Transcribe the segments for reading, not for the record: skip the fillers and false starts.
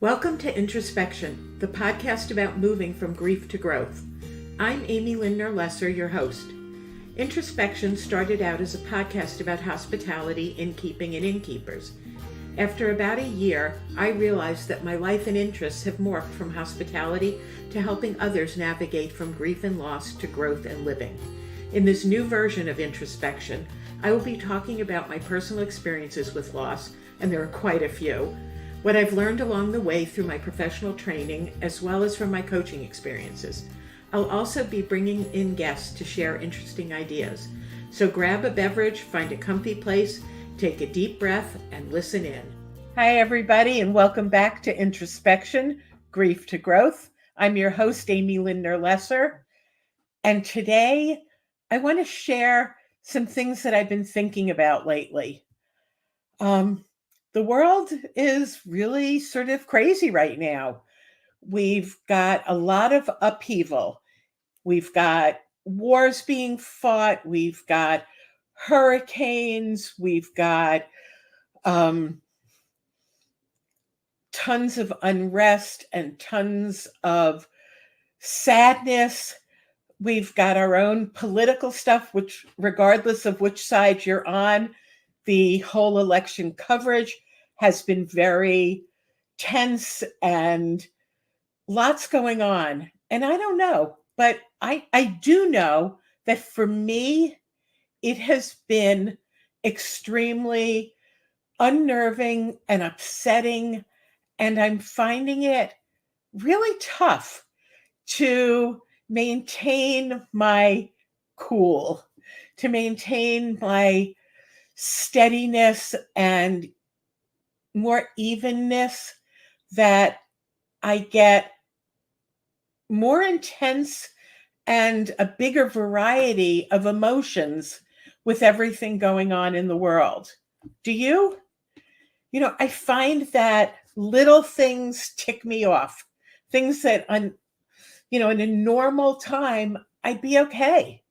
Welcome to Introspection, the podcast about moving from grief to growth. I'm Amy Lindner-Lesser, your host. Introspection started out as a podcast about hospitality, innkeeping, and innkeepers. After about a year, I realized that my life and interests have morphed from hospitality to helping others navigate from grief and loss to growth and living. In this new version of Introspection, I will be talking about my personal experiences with loss, and there are quite a few, what I've learned along the way through my professional training, as well as from my coaching experiences. I'll also be bringing in guests to share interesting ideas. So grab a beverage, find a comfy place, take a deep breath, and listen in. Hi, everybody, and welcome back to Introspection, Grief to Growth. I'm your host, Amy Lindner-Lesser, and today I want to share some things that I've been thinking about lately. The world is really sort of crazy right now. We've got a lot of upheaval. We've got wars being fought. We've got hurricanes. We've got tons of unrest and tons of sadness. We've got our own political stuff, which, regardless of which side you're on, the whole election coverage has been very tense and lots going on. And I don't know, but I do know that for me, it has been extremely unnerving and upsetting. And I'm finding it really tough to maintain my cool, to maintain my steadiness and more evenness, that I get more intense and a bigger variety of emotions with everything going on in the world. Do you? I find that little things tick me off. Things that in a normal time, I'd be okay.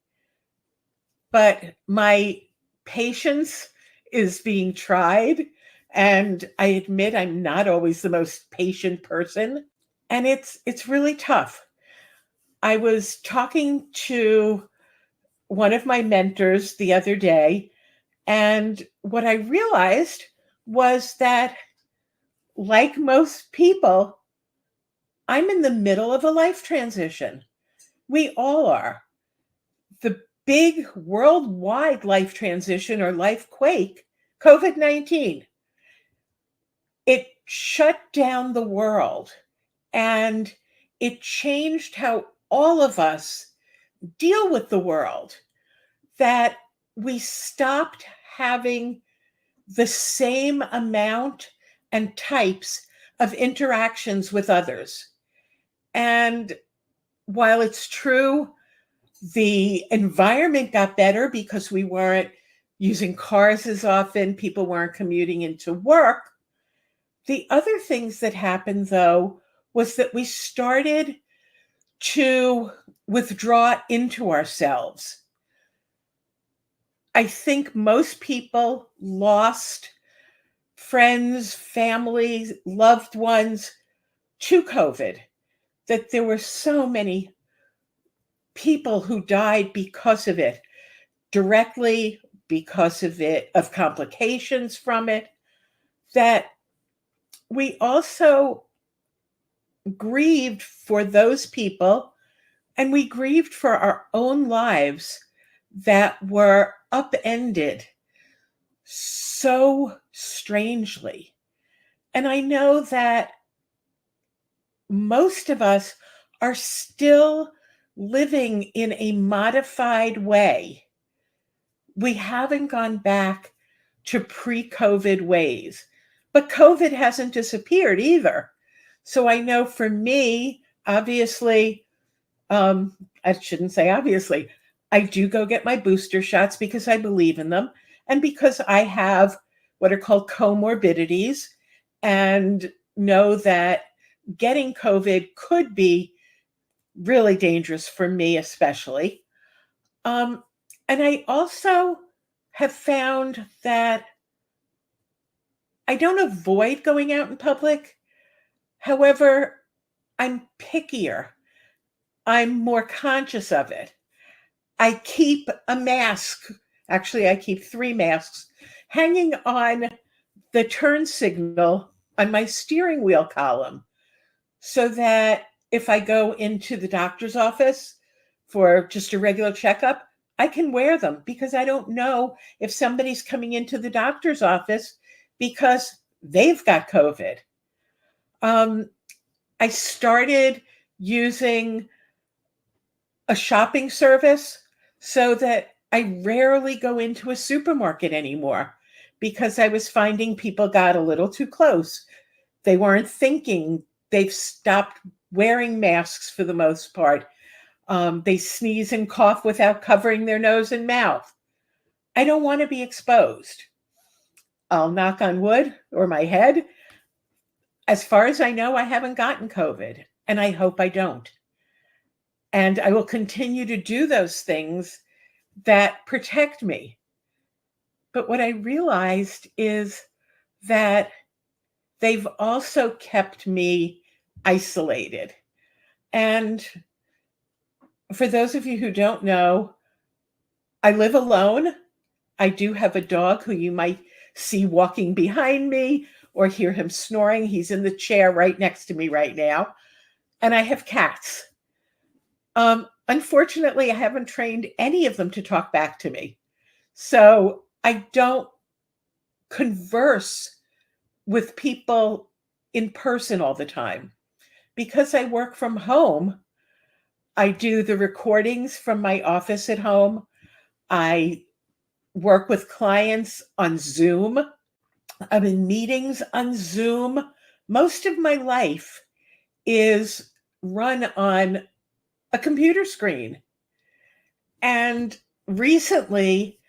But my patience is being tried, and I admit I'm not always the most patient person, and it's really tough. I was talking to one of my mentors the other day, and what I realized was that, like most people, I'm in the middle of a life transition. We all are. The big worldwide life transition or life quake, COVID-19. It shut down the world, and it changed how all of us deal with the world, that we stopped having the same amount and types of interactions with others. And while it's true, the environment got better because we weren't using cars as often, people weren't commuting into work. The other things that happened, though, was that we started to withdraw into ourselves. I think most people lost friends, families, loved ones to COVID, that there were so many people who died because of it, directly because of it, of complications from it, that we also grieved for those people, and we grieved for our own lives that were upended so strangely. And I know that most of us are still living in a modified way. We haven't gone back to pre-COVID ways, but COVID hasn't disappeared either. So I know for me, obviously, I shouldn't say obviously, I do go get my booster shots because I believe in them, and because I have what are called comorbidities, and know that getting COVID could be really dangerous for me, especially. And I also have found that I don't avoid going out in public. However, I'm pickier. I'm more conscious of it. I keep a mask. Actually, I keep 3 masks hanging on the turn signal on my steering wheel column so that if I go into the doctor's office for just a regular checkup, I can wear them because I don't know if somebody's coming into the doctor's office because they've got COVID. Um, I started using a shopping service so that I rarely go into a supermarket anymore because I was finding people got a little too close. They weren't thinking. They've stopped wearing masks for the most part. They sneeze and cough without covering their nose and mouth. I don't want to be exposed. I'll knock on wood or my head. As far as I know, I haven't gotten COVID, and I hope I don't. And I will continue to do those things that protect me. But what I realized is that they've also kept me isolated. And for those of you who don't know, I live alone. I do have a dog who you might see walking behind me or hear him snoring. He's in the chair right next to me right now. And I have cats. Unfortunately, I haven't trained any of them to talk back to me. So I don't converse with people in person all the time. Because I work from home, I do the recordings from my office at home. I work with clients on Zoom. I'm in meetings on Zoom. Most of my life is run on a computer screen. And recently,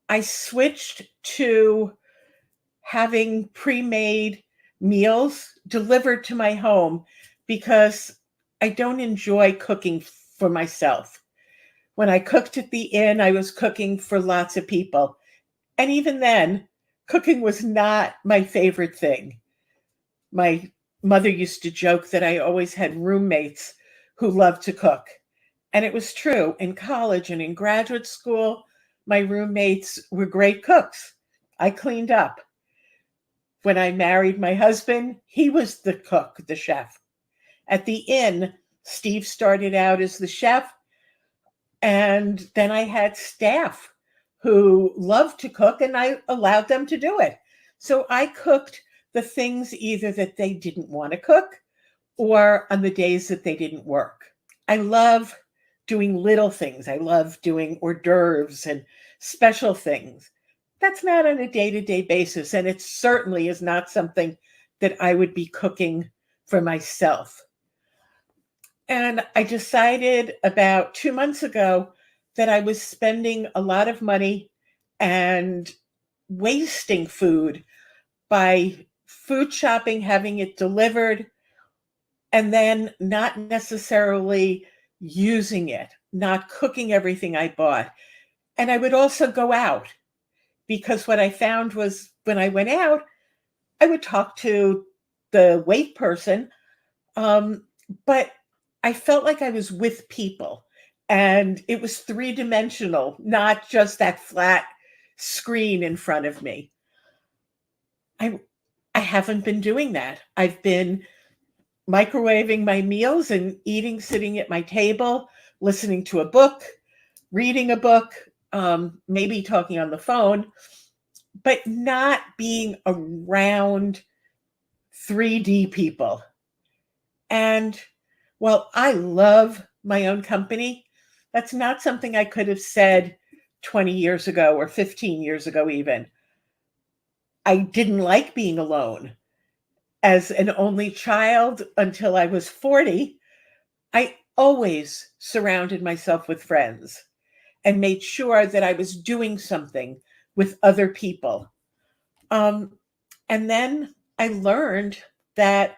I switched to having pre-made meals delivered to my home because I don't enjoy cooking for myself. When I cooked at the inn, I was cooking for lots of people. And even then, cooking was not my favorite thing. My mother used to joke that I always had roommates who loved to cook. And it was true. In college and in graduate school, my roommates were great cooks. I cleaned up. When I married my husband, he was the cook, the chef. At the inn, Steve started out as the chef, and then I had staff who loved to cook, and I allowed them to do it. So I cooked the things either that they didn't want to cook or on the days that they didn't work. I love doing little things. I love doing hors d'oeuvres and special things. That's not on a day-to-day basis, and it certainly is not something that I would be cooking for myself. And I decided about 2 months ago that I was spending a lot of money and wasting food by food shopping, having it delivered, and then not necessarily using it, not cooking everything I bought. And I would also go out because what I found was when I went out, I would talk to the wait person, but I felt like I was with people and it was 3-dimensional, not just that flat screen in front of me. I I haven't been doing that. I've been microwaving my meals and eating sitting at my table, listening to a book, reading a book, maybe talking on the phone, but not being around 3D people. And while I love my own company, that's not something I could have said 20 years ago or 15 years ago, even. I didn't like being alone. As an only child until I was 40, I always surrounded myself with friends and made sure that I was doing something with other people. And then I learned that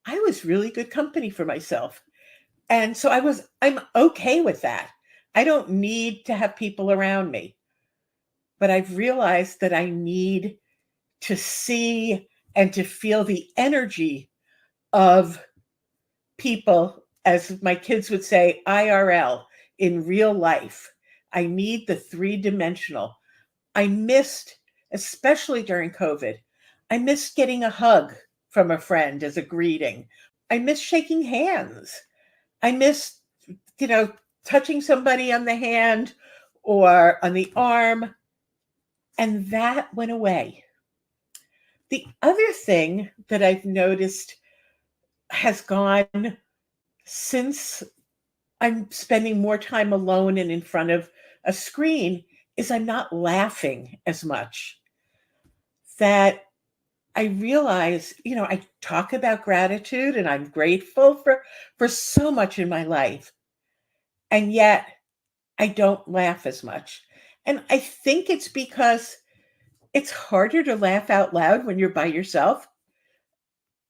I was really good company for myself. And so I'm okay with that. I don't need to have people around me. But I've realized that I need to see and to feel the energy of people, as my kids would say, IRL, in real life. I need the three-dimensional. I missed, especially during COVID, I missed getting a hug from a friend as a greeting. I missed shaking hands. I missed, touching somebody on the hand or on the arm. And that went away. The other thing that I've noticed has gone since I'm spending more time alone and in front of a screen is I'm not laughing as much. That I realize, I talk about gratitude and I'm grateful for so much in my life. And yet I don't laugh as much. And I think it's because it's harder to laugh out loud when you're by yourself.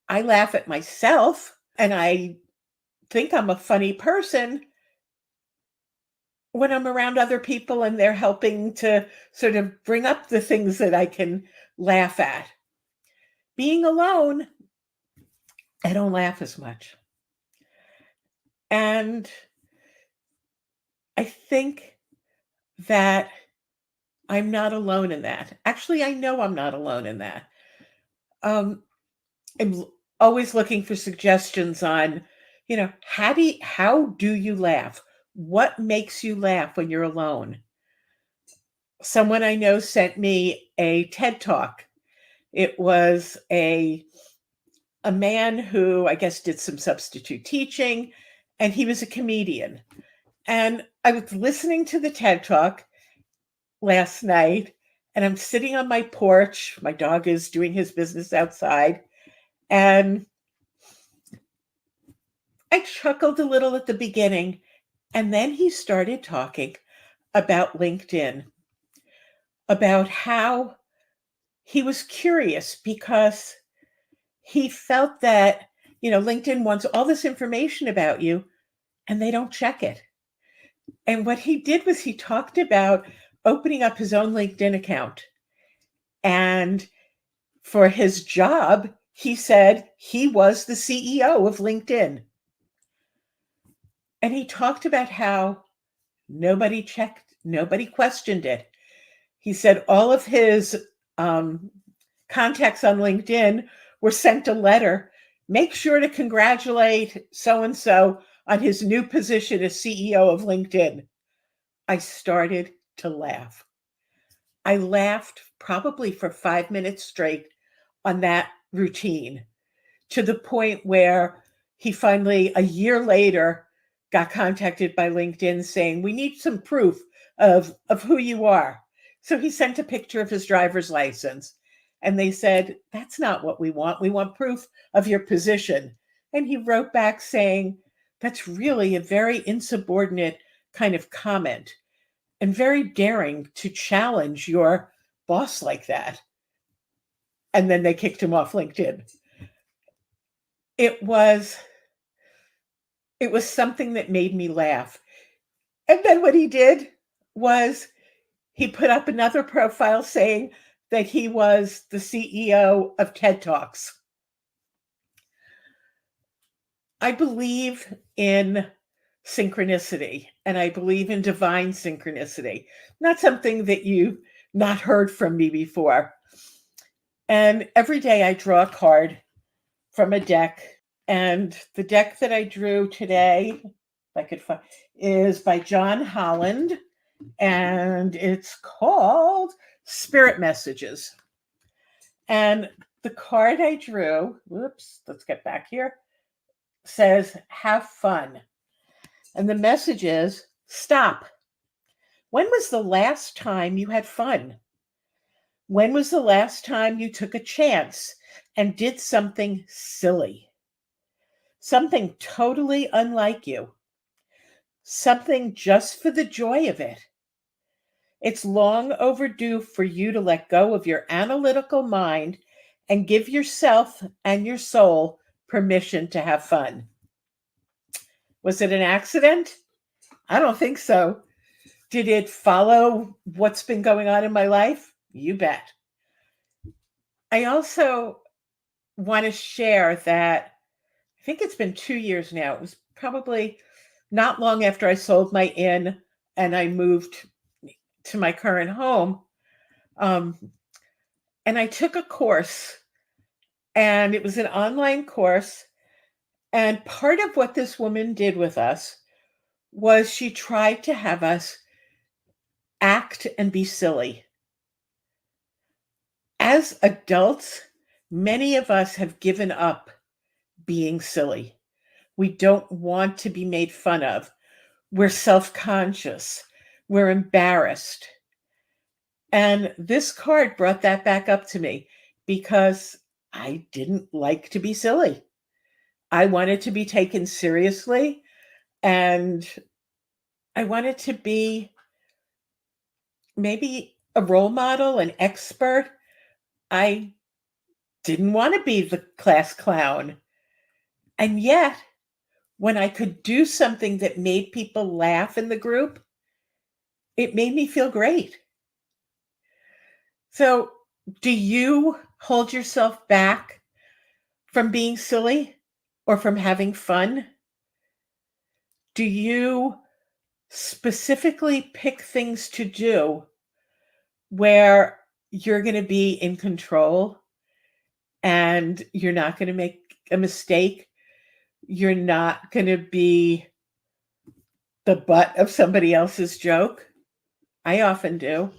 I laugh at myself and I think I'm a funny person when I'm around other people and they're helping to sort of bring up the things that I can laugh at. Being alone, I don't laugh as much. And I think that I'm not alone in that. Actually, I know I'm not alone in that. I'm always looking for suggestions on, how do you laugh? What makes you laugh when you're alone? Someone I know sent me a TED Talk. It was a man who I guess did some substitute teaching, and he was a comedian. And I was listening to the TED Talk last night, and I'm sitting on my porch. My dog is doing his business outside, and I chuckled a little at the beginning, and then he started talking about LinkedIn, about how he was curious because he felt that, LinkedIn wants all this information about you and they don't check it. And what he did was he talked about opening up his own LinkedIn account. And for his job, he said he was the CEO of LinkedIn. And he talked about how nobody checked, nobody questioned it. He said all of his contacts on LinkedIn were sent a letter. Make sure to congratulate so-and-so on his new position as CEO of LinkedIn. I started to laugh. I laughed probably for 5 minutes straight on that routine, to the point where he finally, a year later, got contacted by LinkedIn saying, we need some proof of who you are. So he sent a picture of his driver's license. And they said, that's not what we want. We want proof of your position. And he wrote back saying, that's really a very insubordinate kind of comment and very daring to challenge your boss like that. And then they kicked him off LinkedIn. It was something that made me laugh. And then what he did was he put up another profile saying that he was the CEO of TED Talks. I believe in synchronicity and I believe in divine synchronicity. Not something that you've not heard from me before. And every day I draw a card from a deck. And the deck that I drew today, if I could find, is by John Holland. And it's called Spirit Messages. And the card I drew, let's get back here, says, have fun. And the message is, stop. When was the last time you had fun? When was the last time you took a chance and did something silly? Something totally unlike you. Something just for the joy of it. It's long overdue for you to let go of your analytical mind and give yourself and your soul permission to have fun. Was it an accident? I don't think so. Did it follow what's been going on in my life? You bet. I also want to share that I think it's been 2 years now. It was probably not long after I sold my inn and I moved to my current home. Um, and I took a course, and it was an online course. And part of what this woman did with us was she tried to have us act and be silly. As adults, many of us have given up being silly. We don't want to be made fun of. We're self-conscious. We're embarrassed. And this card brought that back up to me because I didn't like to be silly. I wanted to be taken seriously, and I wanted to be maybe a role model, an expert. I didn't want to be the class clown. And yet, when I could do something that made people laugh in the group, it made me feel great. So, do you hold yourself back from being silly or from having fun? Do you specifically pick things to do where you're going to be in control and you're not going to make a mistake? You're not going to be the butt of somebody else's joke? I often do.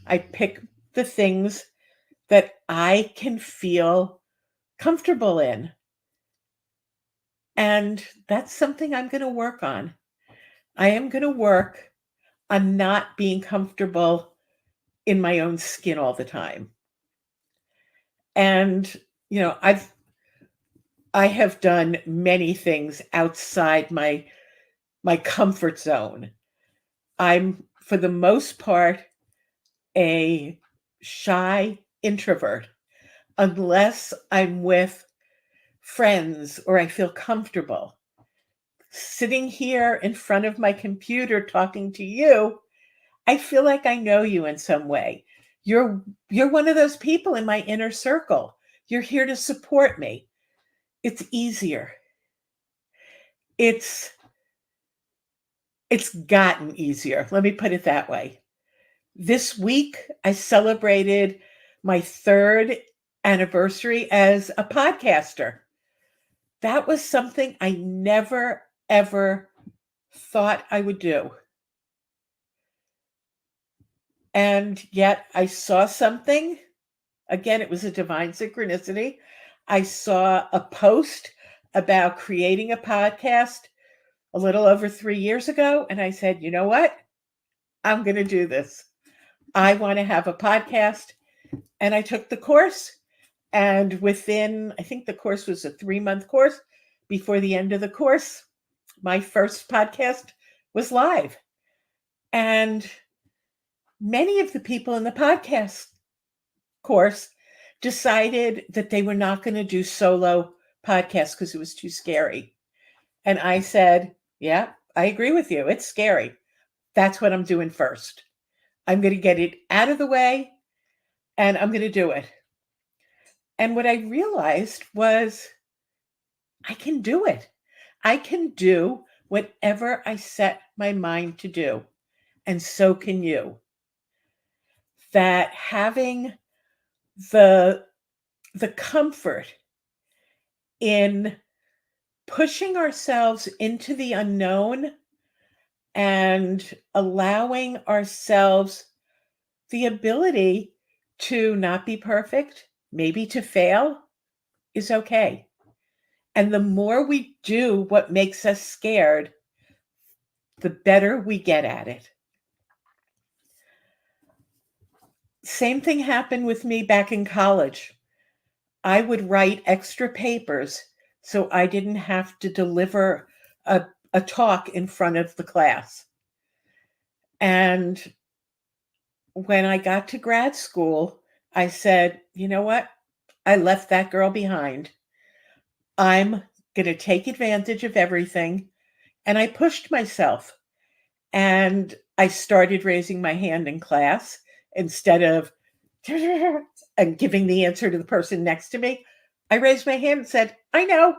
I pick the things that I can feel comfortable in. And that's something I'm going to work on. I am going to work on not being comfortable in my own skin all the time. And, you know, I have done many things outside my comfort zone. I'm, for the most part, a shy introvert unless I'm with friends or I feel comfortable. Sitting here in front of my computer talking to you, I feel like I know you in some way. You're one of those people in my inner circle. You're here to support me. It's easier. It's gotten easier. Let me put it that way. This week, I celebrated my 3rd anniversary as a podcaster. That was something I never, ever thought I would do. And yet I saw something. Again, it was a divine synchronicity. I saw a post about creating a podcast a little over 3 years ago. And I said, you know what? I'm going to do this. I want to have a podcast. And I took the course. And within, I think the course was a 3-month course. Before the end of the course, my first podcast was live. And many of the people in the podcast course decided that they were not going to do solo podcasts because it was too scary. And I said, yeah, I agree with you. It's scary. That's what I'm doing first. I'm going to get it out of the way and I'm going to do it. And what I realized was I can do it. I can do whatever I set my mind to do. And so can you. That having the comfort in pushing ourselves into the unknown and allowing ourselves the ability to not be perfect, maybe to fail, is okay. And the more we do what makes us scared, the better we get at it. Same thing happened with me back in college. I would write extra papers so I didn't have to deliver a talk in front of the class. And when I got to grad school, I said, you know what? I left that girl behind. I'm going to take advantage of everything. And I pushed myself. And I started raising my hand in class instead of and giving the answer to the person next to me. I raised my hand and said, I know.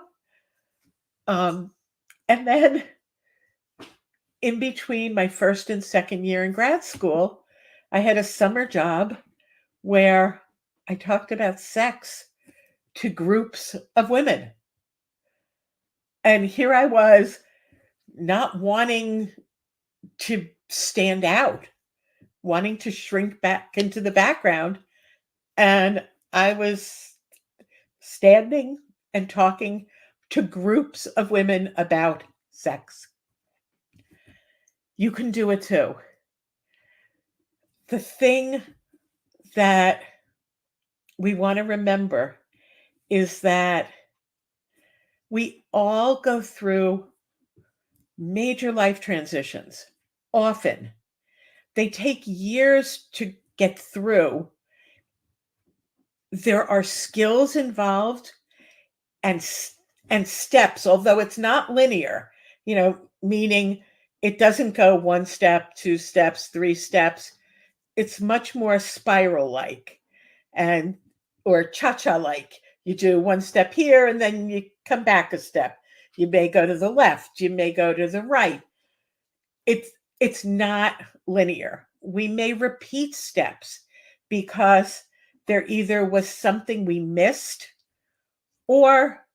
And then in between my first and second year in grad school, I had a summer job where I talked about sex to groups of women. And here I was, not wanting to stand out, wanting to shrink back into the background. And I was standing and talking to groups of women about sex. You can do it too. The thing that we want to remember is that we all go through major life transitions. Often, they take years to get through. There are skills involved and steps, although it's not linear, meaning it doesn't go one step, two steps, three steps. It's much more spiral like and or cha-cha like. You do one step here and then you come back a step. You may go to the left, you may go to the right. It's not linear. We may repeat steps because there either was something we missed or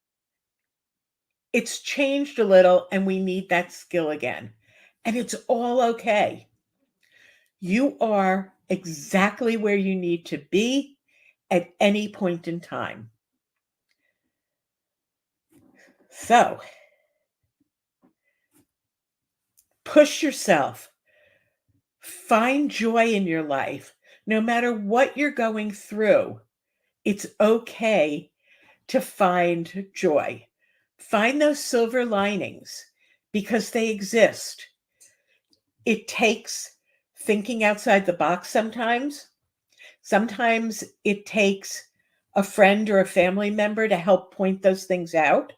it's changed a little and we need that skill again. And it's all okay. You are exactly where you need to be at any point in time. So, push yourself. Find joy in your life. No matter what you're going through, it's okay to find joy. Find those silver linings because they exist. It takes thinking outside the box sometimes. Sometimes it takes a friend or a family member to help point those things out.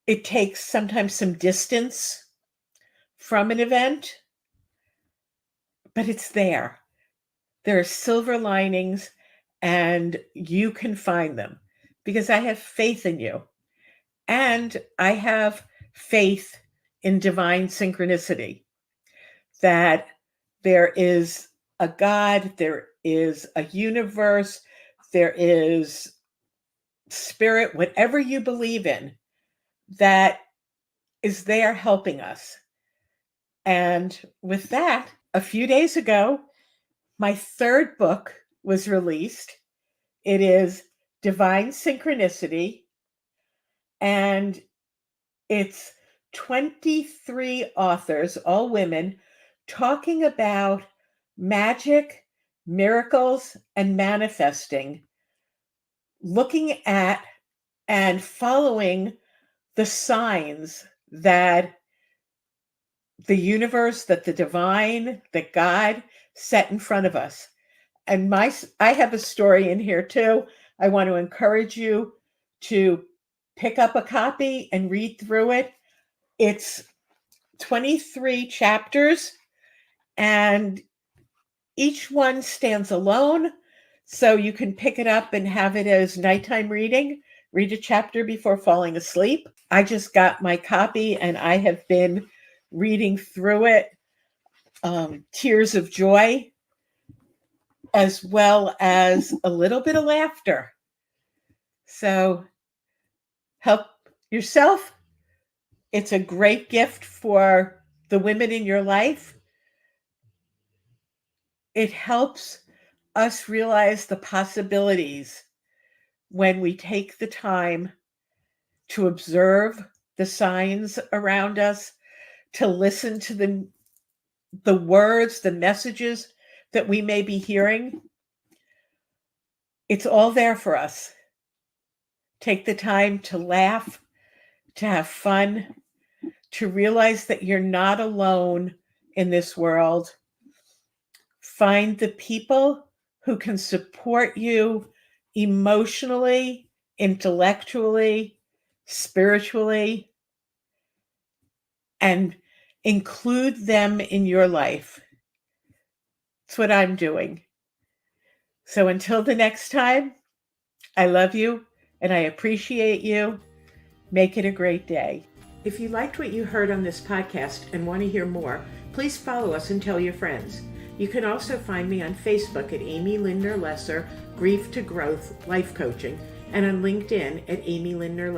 It takes sometimes some distance from an event, but it's there. There are silver linings and you can find them because I have faith in you. And I have faith in divine synchronicity, that there is a God, there is a universe, there is spirit, whatever you believe in, that is there helping us. And with that, a few days ago, my third book was released. It is Divine Synchronicity, and it's 23 authors, all women, talking about magic, miracles, and manifesting, looking at and following the signs that the universe, that the divine, that God set in front of us. And I have a story in here too. I want to encourage you to pick up a copy and read through it. It's 23 chapters and each one stands alone. So you can pick it up and have it as nighttime reading. Read a chapter before falling asleep. I just got my copy and I have been reading through it. Tears of joy, as well as a little bit of laughter. So help yourself. It's a great gift for the women in your life. It helps us realize the possibilities when we take the time to observe the signs around us, to listen to the words, the messages that we may be hearing. It's all there for us. Take the time to laugh, to have fun, to realize that you're not alone in this world. Find the people who can support you emotionally, intellectually, spiritually, and include them in your life. That's what I'm doing. So until the next time, I love you and I appreciate you. Make it a great day. If you liked what you heard on this podcast and want to hear more, please follow us and tell your friends. You can also find me on Facebook at Amy Lindner Lesser, Grief to Growth Life Coaching, and on LinkedIn at Amy Lindner Lesser.